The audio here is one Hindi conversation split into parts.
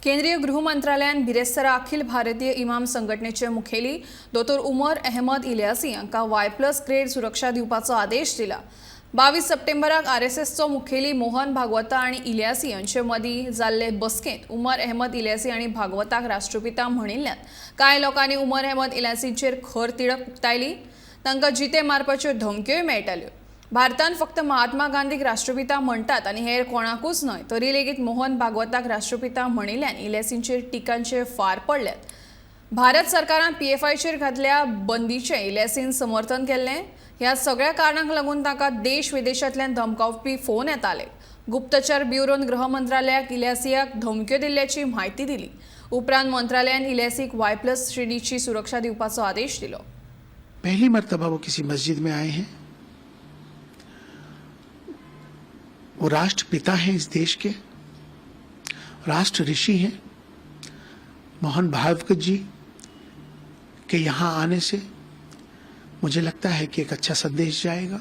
केंद्रीय गृह मंत्रालयान बिरेस्तारा अखिल भारतीय इमाम संघटनेचे मुखेली दोतोर उमर अहमद इलियासी हांकां Y+ ग्रेड सुरक्षा दिवपाचो आदेश दिला। 22 सप्टेंबराक RSSचो मुखेली मोहन भागवता आनी इलियासी हांचे मदीं जाल्ले बसकेंत उमर अहमद इलियासी आनी भागवताक राष्ट्रपिता म्हणिल्ल्यान कांय लोकांनी उमर अहमद इलियासींचेर खर तिडक उक्तायली। तांकां जिते मारपाच्यो धमक्योय मेळटाल्यो। भारतान फक्त महात्मा गांधीक राष्ट्रपिता म्हणटात आनी हेर कोणाकूच न्हय, तरी लेगीत मोहन भागवताक राष्ट्रपिता म्हणिल्ल्यान इलियासींचेर टिकांचे फार पडल्यात। भारत सरकारान PFIचेर घातल्या बंदीचें इलियासीन समर्थन केल्लें। ह्या सगळ्या कारणांक लागून ताका देश विदेशांतल्यान धमकावपी फोन येताले। गुप्तचर ब्युरोन गृह मंत्रालयाक इलियासीक धमक्यो दिल्ल्याची म्हायती दिली। उपरांत मंत्रालयान इलियासीक Y+ श्रेणीची सुरक्षा दिवपाचो आदेश दिलो। पहली मर्तबा वो किसी मस्जिद में आए हैं। वो राष्ट्रपिता हैं इस देश के, राष्ट्र ऋषि हैं। मोहन भागवत जी के यहाँ आने से मुझे लगता है कि एक अच्छा संदेश जाएगा।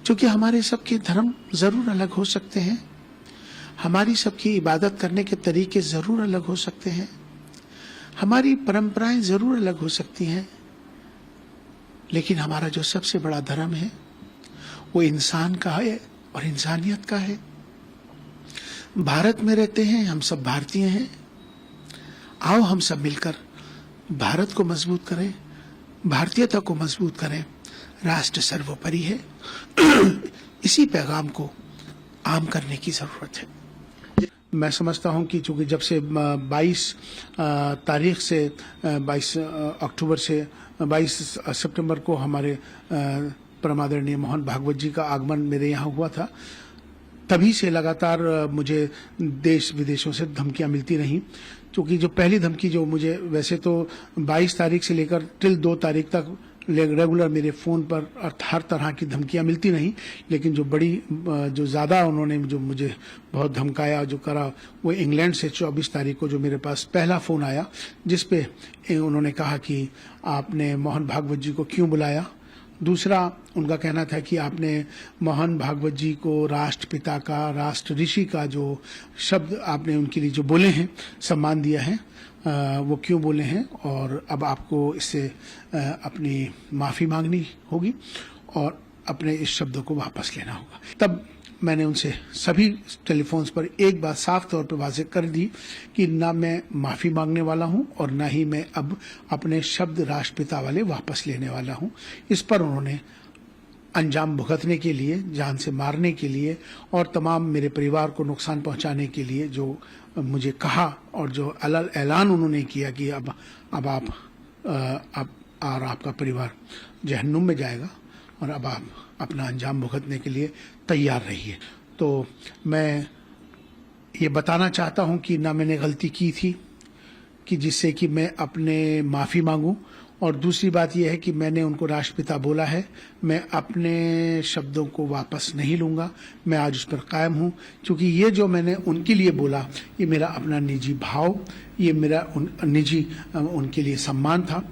क्योंकि हमारे सबके धर्म जरूर अलग हो सकते हैं, हमारी सबकी इबादत करने के तरीके जरूर अलग हो सकते हैं, हमारी परंपराएं जरूर अलग हो सकती हैं, लेकिन हमारा जो सबसे बड़ा धर्म है वो इंसान का है और इंसानियत का है। भारत में रहते हैं, हम सब भारतीय हैं। आओ हम सब मिलकर भारत को मजबूत करें, भारतीयता को मजबूत करें। राष्ट्र सर्वोपरि है। इसी पैगाम को आम करने की जरूरत है। मैं समझता हूं कि चूंकि जब से 22 तारीख से 22 अक्टूबर से 22 सितंबर को हमारे परमादरणीय मोहन भागवत जी का आगमन मेरे यहाँ हुआ था, तभी से लगातार मुझे देश विदेशों से धमकियां मिलती रहीं। क्योंकि जो पहली धमकी जो मुझे वैसे तो 22 तारीख से लेकर टिल 2 तारीख तक रेगुलर मेरे फ़ोन पर हर तरह की धमकियां मिलती रहीं, लेकिन जो बड़ी जो ज़्यादा उन्होंने जो मुझे बहुत धमकाया जो करा वो इंग्लैंड से 24 तारीख को जो मेरे पास पहला फ़ोन आया, जिस पे उन्होंने कहा कि आपने मोहन भागवत जी को क्यों बुलाया। दूसरा उनका कहना था कि आपने मोहन भागवत जी को राष्ट्रपिता का, राष्ट्र ऋषि का जो शब्द आपने उनके लिए जो बोले हैं, सम्मान दिया है, वो क्यों बोले हैं, और अब आपको इससे अपनी माफ़ी मांगनी होगी और अपने इस शब्दों को वापस लेना होगा। तब मैंने उनसे सभी टेलीफोन्स पर एक बात साफ तौर पर वाज़ेह कर दी कि ना मैं माफ़ी मांगने वाला हूं और ना ही मैं अब अपने शब्द राष्ट्रपिता वाले वापस लेने वाला हूं। इस पर उन्होंने अंजाम भुगतने के लिए, जान से मारने के लिए और तमाम मेरे परिवार को नुकसान पहुंचाने के लिए जो मुझे कहा और जो ऐलान उन्होंने किया कि अब आप और आपका परिवार जहन्नुम में जाएगा और अब आप अपना अंजाम भुगतने के लिए तैयार रहिए। तो मैं ये बताना चाहता हूं कि ना मैंने गलती की थी कि जिससे कि मैं अपने माफ़ी मांगूं, और दूसरी बात यह है कि मैंने उनको राष्ट्रपिता बोला है, मैं अपने शब्दों को वापस नहीं लूँगा। मैं आज उस पर कायम हूँ, क्योंकि ये जो मैंने उनके लिए बोला ये मेरा अपना निजी भाव, ये मेरा निजी उनके लिए सम्मान था।